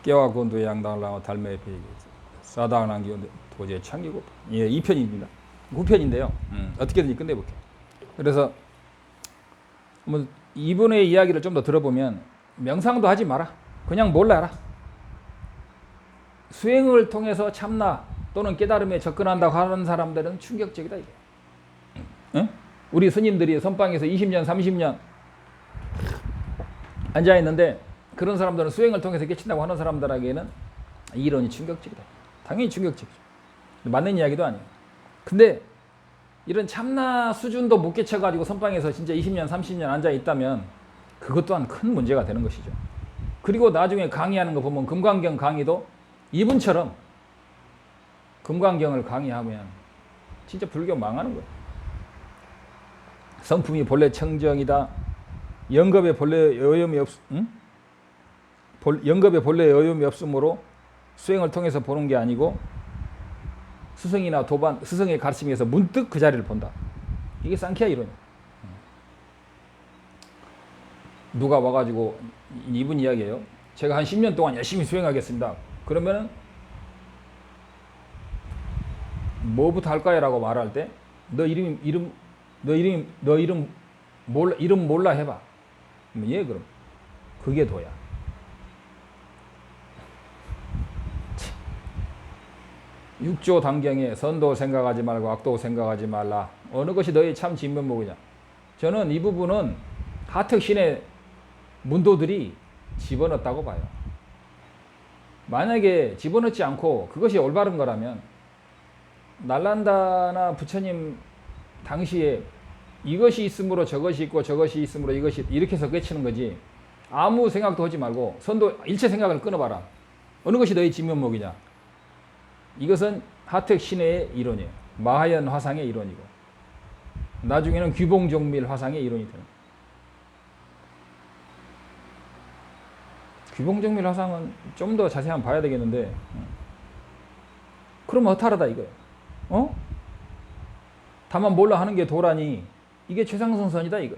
깨와곤도 양당을 달매에 베이게 사당을 남기고 도저히 참기고. 예, 2편입니다. 9편인데요. 어떻게든지 끝내볼게요. 그래서 뭐 이분의 이야기를 좀 더 들어보면 명상도 하지 마라. 그냥 몰라라. 수행을 통해서 참나 또는 깨달음에 접근한다고 하는 사람들은 충격적이다 이게. 응? 우리 스님들이 선방에서 20년, 30년 앉아 있는데 그런 사람들은 수행을 통해서 깨친다고 하는 사람들에게는 이 이론이 충격적이다. 당연히 충격적이죠. 맞는 이야기도 아니에요. 근데 이런 참나 수준도 못 깨쳐가지고 선방에서 진짜 20년, 30년 앉아 있다면 그것 또한 큰 문제가 되는 것이죠. 그리고 나중에 강의하는 거 보면 금강경 강의도 이분처럼 금강경을 강의하면 진짜 불교 망하는 거예요. 성품이 본래 청정이다. 영겁에 본래 여염이 영겁에 본래 여염이 없으므로 수행을 통해서 보는 게 아니고 스승이나 도반, 스승의 가르침에서 문득 그 자리를 본다. 이게 상키아 이론이에요. 누가 와가지고 이분 이야기예요. 제가 한 10년 동안 열심히 수행하겠습니다. 그러면은 뭐부터 할까요? 라고 말할 때 너 이름 몰라 해봐. 예, 그럼 그게 도야. 육조 단경에 선도 생각하지 말고 악도 생각하지 말라. 어느 것이 너의 참 진면목이냐. 저는 이 부분은 하특 신의 문도들이 집어넣었다고 봐요. 만약에 집어넣지 않고 그것이 올바른 거라면 날란다나 부처님 당시에 이것이 있으므로 저것이 있고 저것이 있으므로 이것이 이렇게 해서 깨치는 거지. 아무 생각도 하지 말고 선도 일체 생각을 끊어봐라. 어느 것이 너의 진면목이냐. 이것은 하특 신의 이론이에요. 마하연 화상의 이론이고 나중에는 귀봉종밀 화상의 이론이 되는 거예요. 귀봉종밀 화상은 좀 더 자세히 한번 봐야 되겠는데 그러면 허탈하다 이거예요. 어? 다만 몰라 하는 게 도라니 이게 최상승선이다 이거.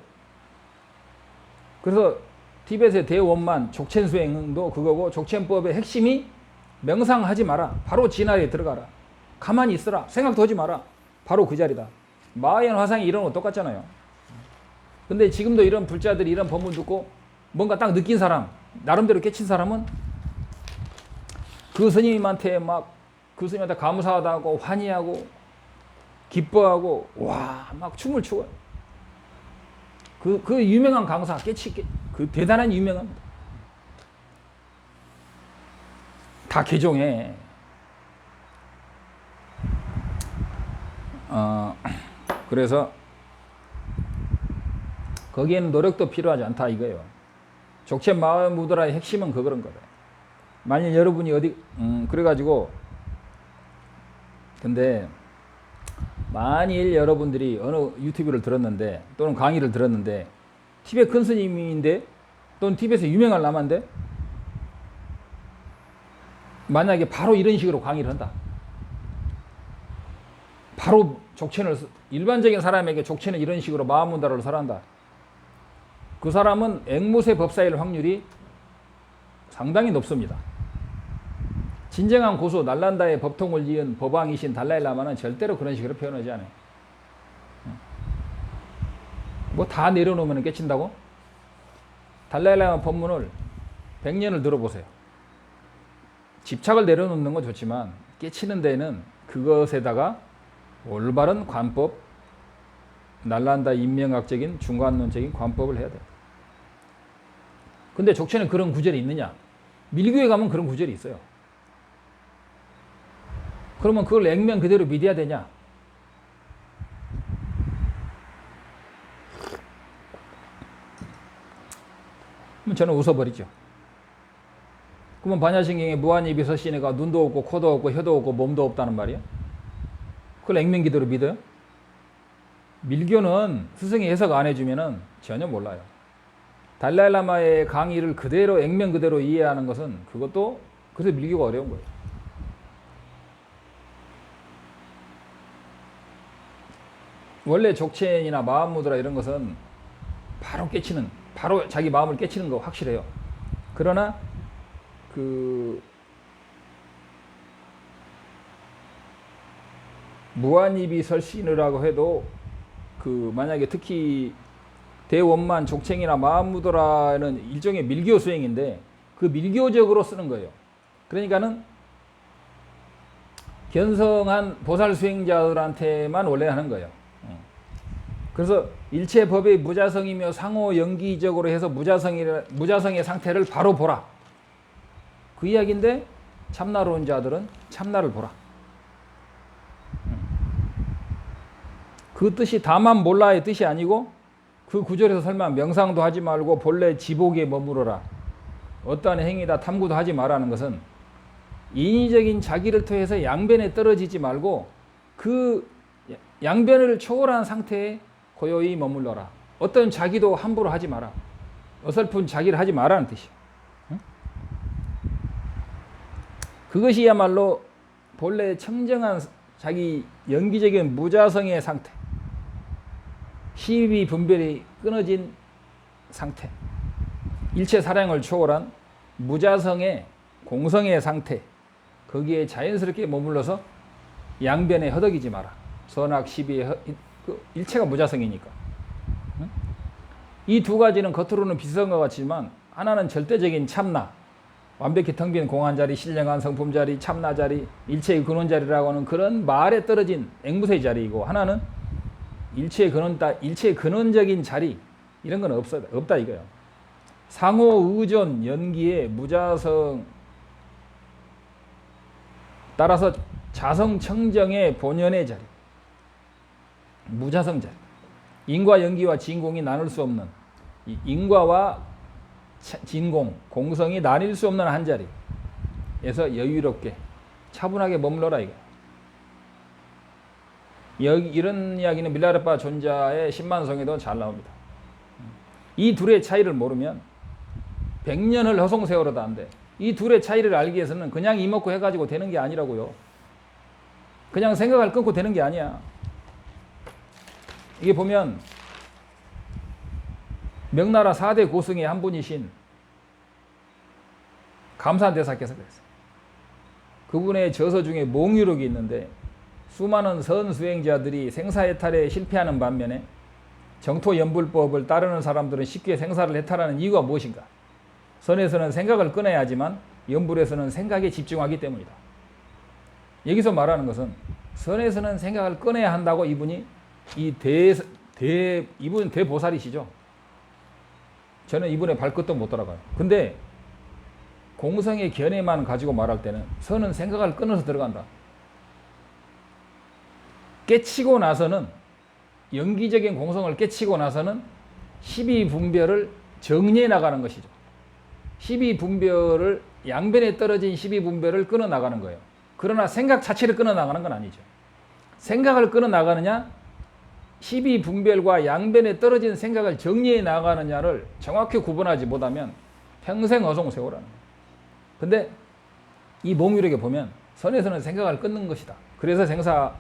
그래서 티벳의 대원만 족첸수행도 그거고 족첸법의 핵심이 명상하지 마라. 바로 진화에 들어가라. 가만히 있어라. 생각도 하지 마라. 바로 그 자리다. 마하연 화상이 이런 거 똑같잖아요. 근데 지금도 이런 불자들이 이런 법문 듣고 뭔가 딱 느낀 사람, 나름대로 깨친 사람은 그 스님한테 그 스님한테 감사하다고 환희하고 기뻐하고 막 춤을 추어요. 그 유명한 강사 그 대단한 유명합니다. 다 개종해. 그래서 거기에는 노력도 필요하지 않다 이거예요. 족첸 마하연 무드라의 핵심은 그런 거다. 만일 여러분이 그래가지고 근데 만일 여러분들이 어느 유튜브를 들었는데 또는 강의를 들었는데 티벳 큰 스님인데 또는 티벳에 유명한 라마인데 만약에 바로 이런 식으로 강의를 한다. 바로 족첸을 일반적인 사람에게 족첸은 이런 식으로 마하문다라를 설한다. 그 사람은 앵무새 법사일 확률이 상당히 높습니다. 진정한 고수 날란다의 법통을 이은 법왕이신 달라일라마는 절대로 그런 식으로 표현하지 않아요. 뭐 다 내려놓으면 깨친다고? 달라일라마 법문을 100년을 들어보세요. 집착을 내려놓는 건 좋지만 깨치는 데는 그것에다가 올바른 관법, 날란다 인명학적인 중관론적인 관법을 해야 돼요. 근데 족체는 그런 구절이 있느냐? 밀교에 가면 그런 구절이 있어요. 그러면 그걸 액면 그대로 믿어야 되냐? 그럼 저는 웃어버리죠. 그러면 반야신경에 무한입이 서신애가 눈도 없고 코도 없고 혀도 없고 몸도 없다는 말이야? 그걸 액면 그대로 믿어요? 밀교는 스승이 해석 안 해주면은 전혀 몰라요. 달라일라마의 강의를 그대로 액면 그대로 이해하는 것은 그것도 그래서 밀교가 어려운 거예요. 원래 족첸이나 마하무드라 이런 것은 바로 자기 마음을 깨치는 거 확실해요. 그러나 그 무한입이 설신이라고 해도 그 만약에 특히 대원만 족챙이나 마음무도라는 일종의 밀교 수행인데 그 밀교적으로 쓰는 거예요. 그러니까는 견성한 보살 수행자들한테만 원래 하는 거예요. 그래서 일체 법의 무자성이며 상호 연기적으로 해서 무자성의 상태를 바로 보라. 그 이야기인데 참나론자들은 참나를 보라. 그 뜻이 다만 몰라의 뜻이 아니고 그 구절에서 설마 명상도 하지 말고 본래 지복에 머무르라. 어떠한 행위다 탐구도 하지 말라는 것은 인위적인 자기를 통해서 양변에 떨어지지 말고 그 양변을 초월한 상태에 고요히 머물러라. 어떤 자기도 함부로 하지 마라. 어설픈 자기를 하지 마라는 뜻이야. 응? 그것이야말로 본래 청정한 자기 연기적인 무자성의 상태, 시비 분별이 끊어진 상태, 일체 사량을 초월한 무자성의 공성의 상태, 거기에 자연스럽게 머물러서 양변에 허덕이지 마라. 선악 시비에 일체가 무자성이니까. 응? 이 두 가지는 겉으로는 비슷한 것 같지만 하나는 절대적인 참나, 완벽히 텅 빈 공한 자리, 신령한 성품 자리, 참나 자리, 일체의 근원 자리라고 하는 그런 말에 떨어진 앵무새의 자리이고, 하나는 일체의 근원적인 자리, 이런 건 없다 이거예요. 상호 의존 연기의 무자성, 따라서 자성청정의 본연의 자리, 무자성 자리, 인과 연기와 진공이 나눌 수 없는, 인과와 진공, 공성이 나뉠 수 없는 한 자리에서 여유롭게 차분하게 머물러라 이거. 이런 이야기는 밀라레파 존자의 신만성에도 잘 나옵니다. 이 둘의 차이를 모르면 100년을 허송세월어도 안 돼. 이 둘의 차이를 알기 위해서는 그냥 이먹고 해가지고 되는 게 아니라고요. 그냥 생각을 끊고 되는 게 아니야. 이게 보면 명나라 4대 고승의 한 분이신 감산대사께서 그랬어요. 그분의 저서 중에 몽유록이 있는데 수많은 선수행자들이 생사해탈에 실패하는 반면에 정토연불법을 따르는 사람들은 쉽게 생사를 해탈하는 이유가 무엇인가? 선에서는 생각을 끊어야 하지만 연불에서는 생각에 집중하기 때문이다. 여기서 말하는 것은 선에서는 생각을 끊어야 한다고 이분이 이분은 대보살이시죠. 저는 이분의 발끝도 못 따라가요. 근데 공성의 견해만 가지고 말할 때는 선은 생각을 끊어서 들어간다. 깨치고 나서는, 연기적인 공성을 깨치고 나서는 12분별을 정리해 나가는 것이죠. 12분별을, 양변에 떨어진 12분별을 끊어 나가는 거예요. 그러나 생각 자체를 끊어 나가는 건 아니죠. 생각을 끊어 나가느냐, 12분별과 양변에 떨어진 생각을 정리해 나가느냐를 정확히 구분하지 못하면 평생 허송세월하는 거예요. 근데 이 몽유력에 보면 선에서는 생각을 끊는 것이다. 그래서 생사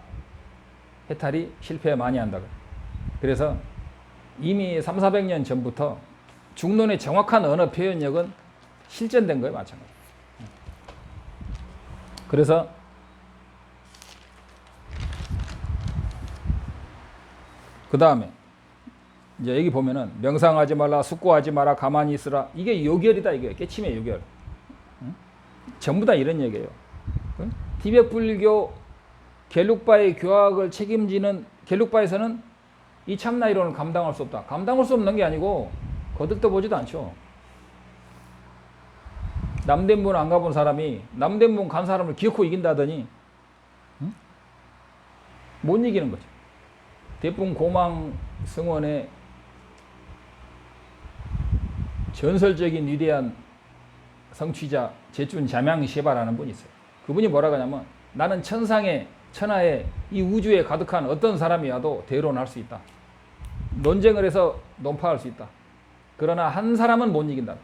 해탈이 실패 많이 한다고. 그래서 이미 300~400년 전부터 중론의 정확한 언어 표현력은 실전된 거예요. 마찬가지. 그래서 그 다음에 이제 여기 보면은 명상하지 말라, 숙고하지 마라, 가만히 있으라. 이게 요결이다. 이게 깨침의 요결. 전부 다 이런 얘기예요. 티베트-불교 겔룩바의 교학을 책임지는 겔룩바에서는 이 참나 이론을 감당할 수 없다. 감당할 수 없는 게 아니고 거들떠 보지도 않죠. 남대문 안 가본 사람이 남대문 간 사람을 기어코 이긴다더니 못 이기는 거죠. 대풍 고망 승원의 전설적인 위대한 성취자 제춘 자명시바라는 분이 있어요. 그분이 뭐라고 하냐면 나는 천하에 이 우주에 가득한 어떤 사람이라도 대론할 수 있다. 논쟁을 해서 논파할 수 있다. 그러나 한 사람은 못 이긴다.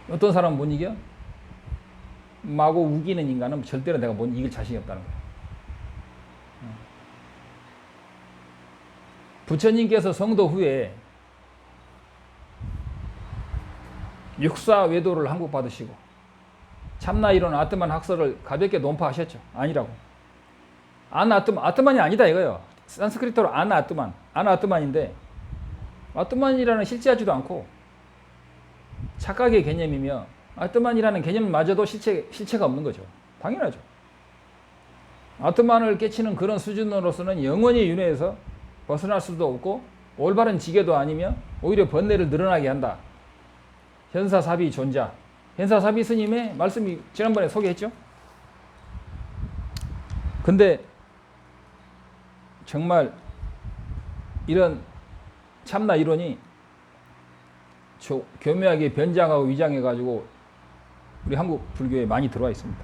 어떤 사람은 못 이겨? 마구 우기는 인간은 절대로 내가 못 이길 자신이 없다는 거예요. 부처님께서 성도 후에 육사 외도를 항복받으시고 참나 이론 아트만 학설을 가볍게 논파하셨죠. 아니라고. 아트만이 아니다 이거예요. 산스크리트로 아트만인데 아트만이라는 실제하지도 않고 착각의 개념이며 아트만이라는 개념마저도 실체가 없는 거죠. 당연하죠. 아트만을 깨치는 그런 수준으로서는 영원히 윤회에서 벗어날 수도 없고 올바른 지계도 아니며 오히려 번뇌를 늘어나게 한다. 현사사비 존자. 현사사비 스님의 말씀이 지난번에 소개했죠. 근데 정말 이런 참나 이론이 교묘하게 변장하고 위장해가지고 우리 한국 불교에 많이 들어와 있습니다.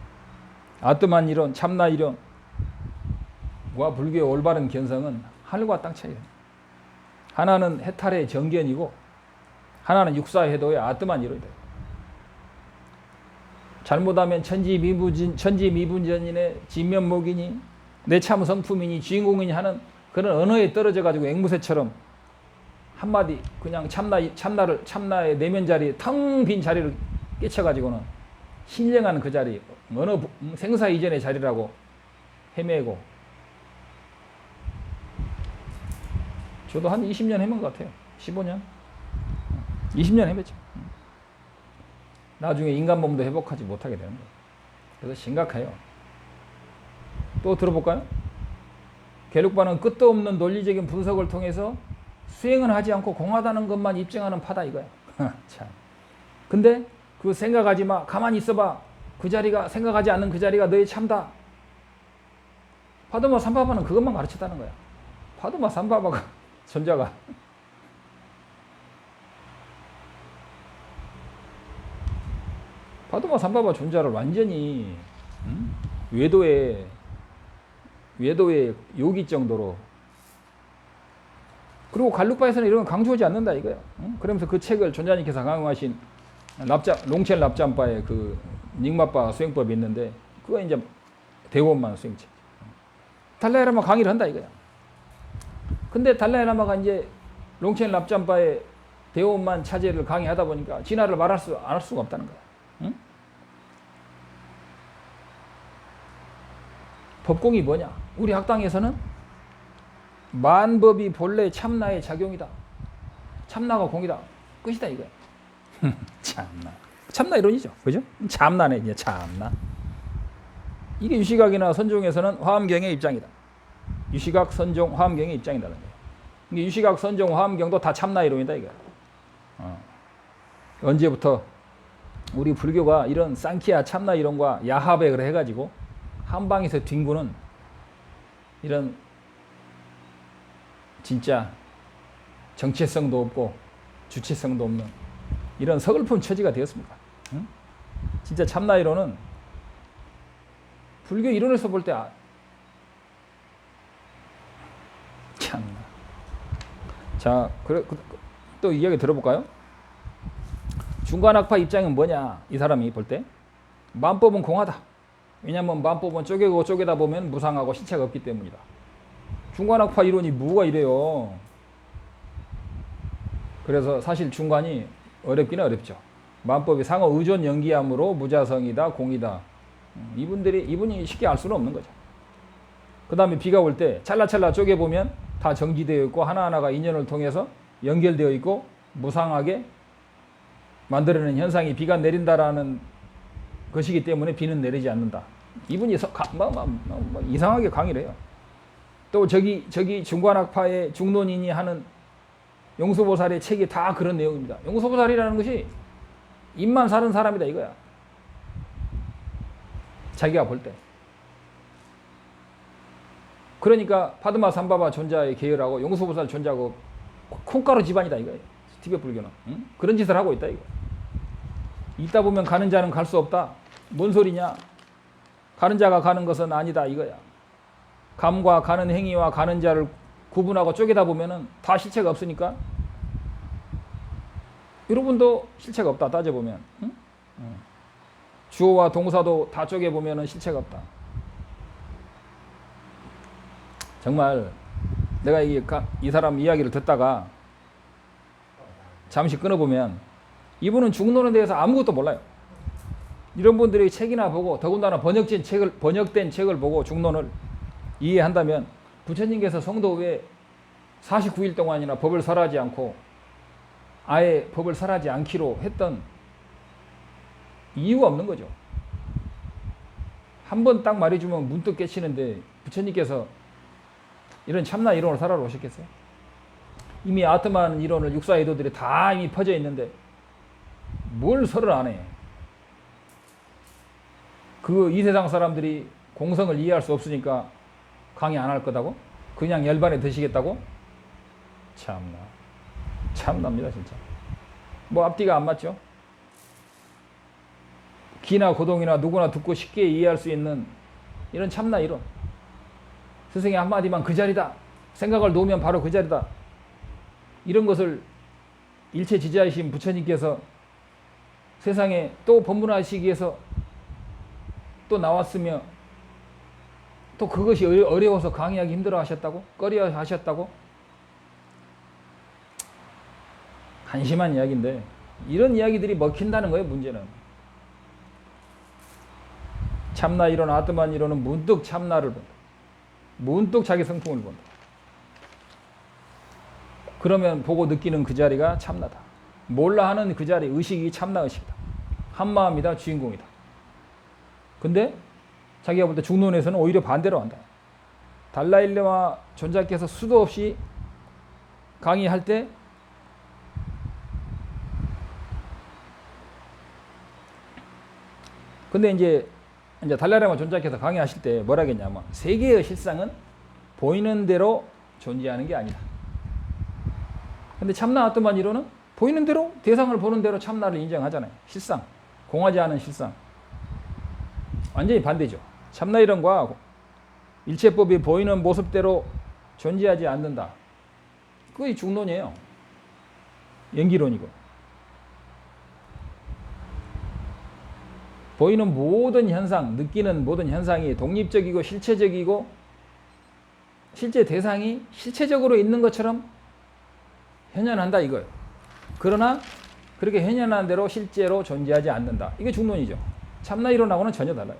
아트만 이론, 참나 이론과 불교의 올바른 견성은 하늘과 땅 차이입니다. 하나는 해탈의 정견이고 하나는 육사해도의 아트만 이론이다. 잘못하면 천지미분전인의 진면목이니 내 참 성품이니 주인공이니 하는 그런 언어에 떨어져 가지고 앵무새처럼 한마디 그냥 참나의 내면 자리 텅 빈 자리를 깨쳐 가지고는 신령한 그 자리 어느 생사 이전의 자리라고 헤매고 저도 한 20년 헤맨 것 같아요. 15년 20년 헤맸죠. 나중에 인간 몸도 회복하지 못하게 되는 거예요. 그래서 심각해요. 또 들어볼까요? 계륵바는 끝도 없는 논리적인 분석을 통해서 수행은 하지 않고 공하다는 것만 입증하는 파다 이거야. 참. 근데 그 생각하지 마. 가만히 있어봐. 그 자리가 생각하지 않는 그 자리가 너의 참다. 파드마 삼바바는 그것만 가르쳤다는 거야. 파드마 삼바바가 존자가 파드마 삼바바 존자를 완전히 외도의 요기 정도로 그리고 갈루파에서는 이런 건 강조하지 않는다 이거야. 그러면서 그 책을 존자님께서 강요하신 롱첼 납잠바의 그 닉마바 수행법이 있는데 그거 이제 대원만 수행책. 달라이라마 강의를 한다 이거야. 근데 달라이라마가 이제 롱첼 납잠바의 대원만 차제를 강의하다 보니까 진화를 안 할 수가 없다는 거야. 응? 법공이 뭐냐? 우리 학당에서는 만법이 본래 참나의 작용이다. 참나가 공이다. 끝이다 이거야. 참나. 참나 이론이죠. 그죠? 참나네 이제 참나. 이게 유시각이나 선종에서는 화엄경의 입장이다. 유시각, 선종, 화엄경의 입장이라는 거예요. 이게 유시각, 선종, 화엄경도 다 참나 이론이다 이거야. 언제부터 우리 불교가 이런 쌍키야 참나 이론과 야합액을 해가지고 한방에서 뒹구는 이런 진짜 정체성도 없고 주체성도 없는 이런 서글픈 처지가 되었습니다. 응? 진짜 참나 이론은 불교 이론에서 볼 때 참나. 자, 또 이야기 들어볼까요? 중간학파 입장은 뭐냐? 이 사람이 볼 때 만법은 공하다. 왜냐하면 만법은 쪼개고 쪼개다 보면 무상하고 실체가 없기 때문이다. 중간학파 이론이 뭐가 이래요? 그래서 사실 중간이 어렵기는 어렵죠. 만법이 상호 의존 연기함으로 무자성이다, 공이다. 이분이 쉽게 알 수는 없는 거죠. 그 다음에 비가 올 때 찰나찰나 쪼개보면 다 정지되어 있고 하나하나가 인연을 통해서 연결되어 있고 무상하게 만들어낸 현상이 비가 내린다라는 것이기 때문에 비는 내리지 않는다. 이분이 이상하게 강의를 해요. 또 저기 중관학파의 중론인이 하는 용수보살의 책이 다 그런 내용입니다. 용수보살이라는 것이 입만 사는 사람이다 이거야. 자기가 볼 때. 그러니까 파드마 삼바바 존자의 계열하고 용수보살 존자하고 콩가루 집안이다 이거예요. 티베트 불교는. 응? 그런 짓을 하고 있다 이거. 있다 보면 가는 자는 갈 수 없다. 뭔 소리냐? 가는 자가 가는 것은 아니다 이거야. 감과 가는 행위와 가는 자를 구분하고 쪼개다 보면은 다 실체가 없으니까 여러분도 실체가 없다 따져보면. 응? 주어와 동사도 다 쪼개보면은 실체가 없다. 정말 내가 이 사람 이야기를 듣다가 잠시 끊어보면 이분은 중론에 대해서 아무것도 몰라요. 이런 분들이 책이나 보고 더군다나 번역된 책을 보고 중론을 이해한다면 부처님께서 성도 외에 49일 동안이나 법을 설하지 않고 아예 법을 설하지 않기로 했던 이유가 없는 거죠. 한 번 딱 말해주면 문득 깨치는데 부처님께서 이런 참나 이론을 설하러 오셨겠어요? 이미 아트만 이론을 육사애도들이 다 이미 퍼져 있는데 뭘 설을 안 해? 그 이 세상 사람들이 공성을 이해할 수 없으니까 강의 안 할 거다고? 그냥 열반에 드시겠다고? 참납니다 진짜. 뭐 앞뒤가 안 맞죠? 기나 고동이나 누구나 듣고 쉽게 이해할 수 있는 이런 참나 이론. 스승의 한마디만 그 자리다. 생각을 놓으면 바로 그 자리다. 이런 것을 일체지자이신 부처님께서 세상에 또 법문하시기 위해서 또 나왔으며 또 그것이 어려워서 강의하기 힘들어 하셨다고? 꺼려 하셨다고? 한심한 이야기인데 이런 이야기들이 먹힌다는 거예요. 문제는 참나 이론, 아트만 이론은 문득 참나를 본다. 문득 자기 성품을 본다. 그러면 보고 느끼는 그 자리가 참나다. 몰라 하는 그 자리 의식이 참나 의식이다. 한마음이다. 주인공이다. 근데 자기가 볼 때 중론에서는 오히려 반대로 한다. 달라일라마 존자께서 수도 없이 강의할 때 근데 이제 달라일라마 존자께서 강의하실 때 뭐라 했냐면 세계의 실상은 보이는 대로 존재하는 게 아니다. 근데 참나 아트만 이론은 보이는 대로 대상을 보는 대로 참나를 인정하잖아요. 실상, 공하지 않은 실상. 완전히 반대죠. 참나 이론과 일체법이 보이는 모습대로 존재하지 않는다. 그게 중론이에요. 연기론이고. 보이는 모든 현상, 느끼는 모든 현상이 독립적이고 실체적이고 실제 대상이 실체적으로 있는 것처럼 현현한다 이거예요. 그러나 그렇게 현현한 대로 실제로 존재하지 않는다. 이게 중론이죠. 참나 이론하고는 전혀 달라요.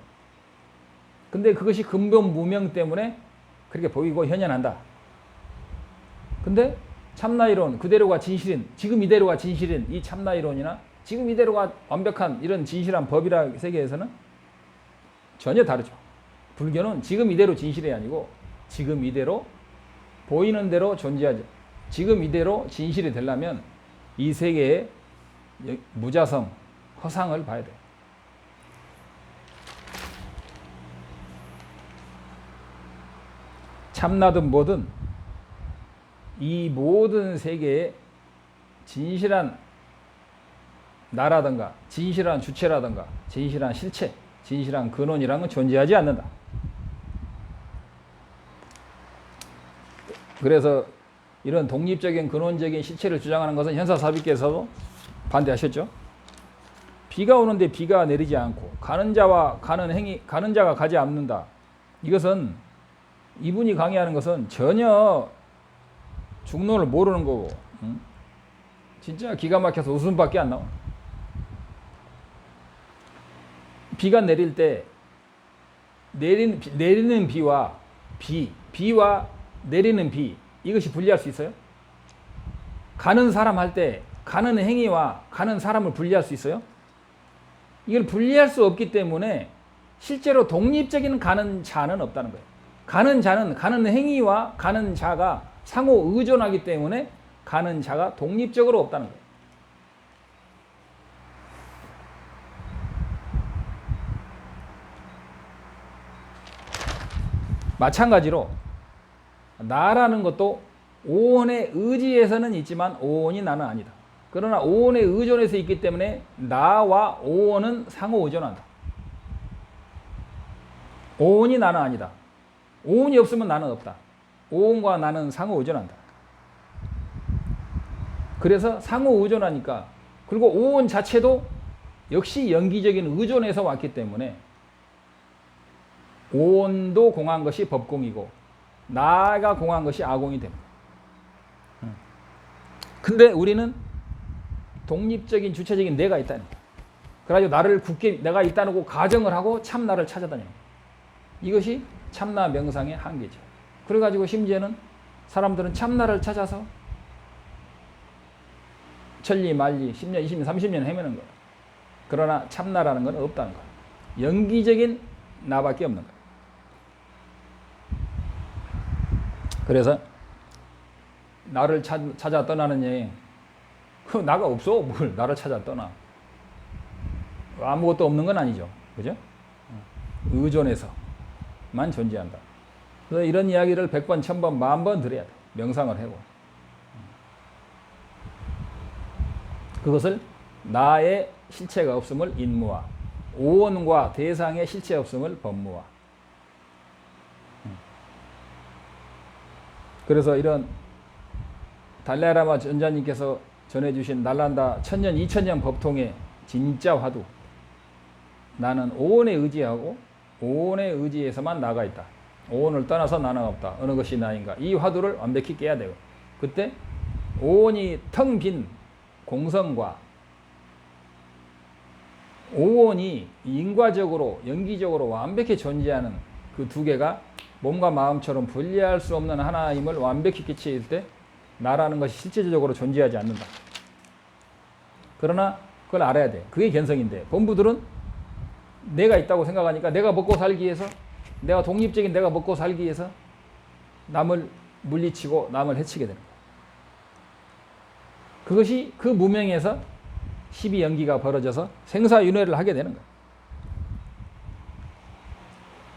근데 그것이 근본 무명 때문에 그렇게 보이고 현현한다. 근데 참나 이론 그대로가 진실인, 지금 이대로가 진실인 이 참나 이론이나 지금 이대로가 완벽한 이런 진실한 법이라 세계에서는 전혀 다르죠. 불교는 지금 이대로 진실이 아니고 지금 이대로 보이는 대로 존재하죠. 지금 이대로 진실이 되려면 이 세계의 무자성, 허상을 봐야 돼요. 참나든 뭐든 이 모든 세계에 진실한 나라든가 진실한 주체라든가 진실한 실체, 진실한 근원이라는 건 존재하지 않는다. 그래서 이런 독립적인 근원적인 실체를 주장하는 것은 현사사비께서도 반대하셨죠. 비가 오는데 비가 내리지 않고 가는 자와 가는 행위, 가는 자가 가지 않는다. 이것은 이분이 강의하는 것은 전혀 중론을 모르는 거고 진짜 기가 막혀서 웃음밖에 안 나와. 비가 내릴 때 내리는 비와 비와 내리는 비 이것이 분리할 수 있어요? 가는 사람 할 때 가는 행위와 가는 사람을 분리할 수 있어요? 이걸 분리할 수 없기 때문에 실제로 독립적인 가는 자는 없다는 거예요. 가는 자는 가는 행위와 가는 자가 상호 의존하기 때문에 가는 자가 독립적으로 없다는 거예요. 마찬가지로 나라는 것도 오온의 의지에서는 있지만 오온이 나는 아니다. 그러나 오온의 의존에서 있기 때문에 나와 오온은 상호 의존한다. 오온이 나는 아니다. 오온이 없으면 나는 없다. 오온과 나는 상호 의존한다. 그래서 상호 의존하니까 그리고 오온 자체도 역시 연기적인 의존에서 왔기 때문에 오온도 공한 것이 법공이고 나가 공한 것이 아공이 됩니다. 근데 우리는 독립적인 주체적인 내가 있다는 거야. 그래가지고 나를 굳게 내가 있다는 거 가정을 하고 참나를 찾아다녀. 이것이 참나 명상의 한계죠. 그래가지고 심지어는 사람들은 참나를 찾아서 천리 만리 10년 20년 30년 헤매는 거야. 그러나 참나라는 건 없다는 거야. 연기적인 나밖에 없는 거야. 그래서 나를 찾아 떠나는 여행, 그 나가 없어. 뭘 나를 찾아 떠나. 아무것도 없는 건 아니죠. 그죠? 의존해서만 존재한다. 그래서 이런 이야기를 100번, 1000번, 10,000번 들어야 돼. 명상을 해고. 그것을 나의 실체가 없음을 인무화, 오원과 대상의 실체 없음을 법무화. 그래서 이런 달라이라마 전자님께서 전해주신 날란다 1000년, 2000년 법통의 진짜 화두, 나는 오온에 의지하고 오온의 의지에서만 나가 있다. 오온을 떠나서 나는 없다. 어느 것이 나인가. 이 화두를 완벽히 깨야 되고, 그때 오온이 텅 빈 공성과 오온이 인과적으로 연기적으로 완벽히 존재하는 그 두 개가 몸과 마음처럼 분리할 수 없는 하나임을 완벽히 깨치일 때 나라는 것이 실제적으로 존재하지 않는다. 그러나 그걸 알아야 돼. 그게 견성인데 본부들은 내가 있다고 생각하니까 내가 먹고 살기 위해서, 내가 독립적인 내가 먹고 살기 위해서 남을 물리치고 남을 해치게 되는 거야. 그것이 그 무명에서 12연기가 벌어져서 생사윤회를 하게 되는 거야.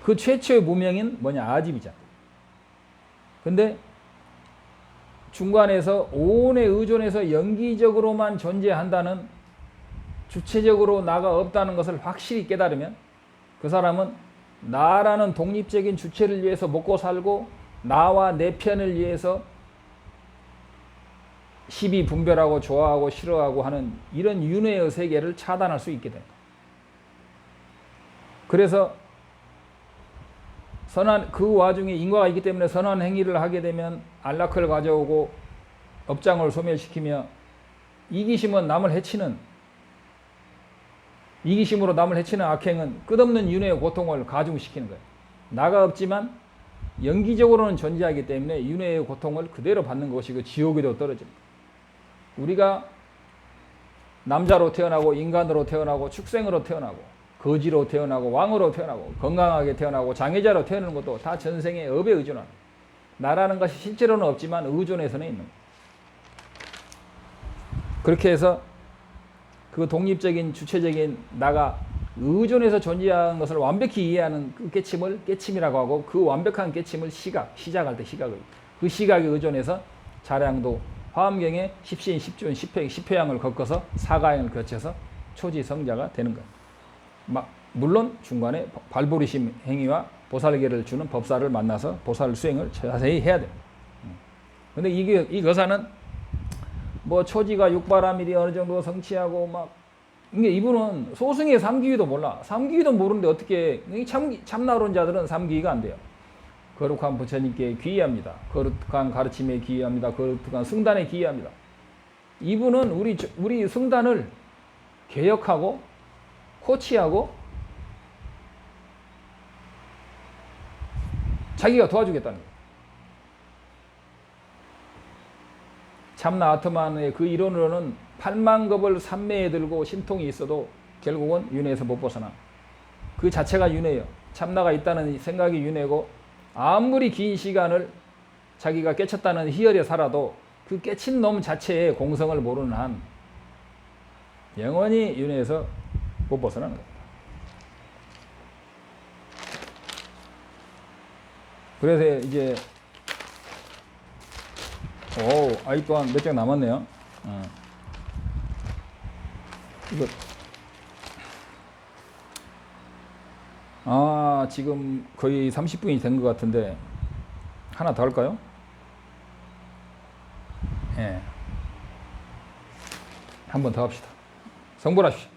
그 최초의 무명인 뭐냐? 아집이잖아. 근데 중간에서 오온에 의존해서 연기적으로만 존재한다는, 주체적으로 나가 없다는 것을 확실히 깨달으면 그 사람은 나라는 독립적인 주체를 위해서 먹고 살고 나와 내 편을 위해서 시비 분별하고 좋아하고 싫어하고 하는 이런 윤회의 세계를 차단할 수 있게 됩니다. 그래서 선한, 그 와중에 인과가 있기 때문에 선한 행위를 하게 되면 안락을 가져오고 업장을 소멸시키며, 이기심은 남을 해치는, 이기심으로 남을 해치는 악행은 끝없는 윤회의 고통을 가중시키는 거예요. 나가 없지만 연기적으로는 존재하기 때문에 윤회의 고통을 그대로 받는 것이 그 지옥에도 떨어집니다. 우리가 남자로 태어나고 인간으로 태어나고 축생으로 태어나고 거지로 태어나고 왕으로 태어나고 건강하게 태어나고 장애자로 태어나는 것도 다 전생의 업에 의존합니다. 나라는 것이 실제로는 없지만 의존해서는 있는 거예요. 그렇게 해서 그 독립적인 주체적인 나가 의존해서 존재하는 것을 완벽히 이해하는 그 깨침을 깨침이라고 하고, 그 완벽한 깨침을 시작할 때 시각을, 그 시각에 의존해서 자량도 화엄경의 10신, 10준, 10회양을 겪어서 사가행을 거쳐서 초지성자가 되는 거예요. 물론 중간에 발보리심 행위와 보살계를 주는 법사를 만나서 보살 수행을 자세히 해야 돼요. 근데 이 거사는 뭐 초지가 육바라밀이 어느 정도 성취하고 이게 이분은 소승의 삼기위도 몰라. 삼기위도 모르는데 어떻게, 참나론자들은 삼기위가 안 돼요. 거룩한 부처님께 귀의합니다. 거룩한 가르침에 귀의합니다. 거룩한 승단에 귀의합니다. 이분은 우리 승단을 개혁하고 코치하고 자기가 도와주겠다는 거예요. 참나 아트만의 그 이론으로는 8만급을 삼매에 들고 신통이 있어도 결국은 윤회에서 못 벗어나. 그 자체가 윤회예요. 참나가 있다는 생각이 윤회고, 아무리 긴 시간을 자기가 깨쳤다는 희열에 살아도 그 깨친 놈 자체의 공성을 모르는 한 영원히 윤회에서 못 벗어나는 겁니다. 그래서 이제 아직도 한 몇 장 남았네요. 이거 지금 거의 30분이 된 것 같은데 하나 더 할까요? 예. 한 번 더 합시다. 성불하십시오.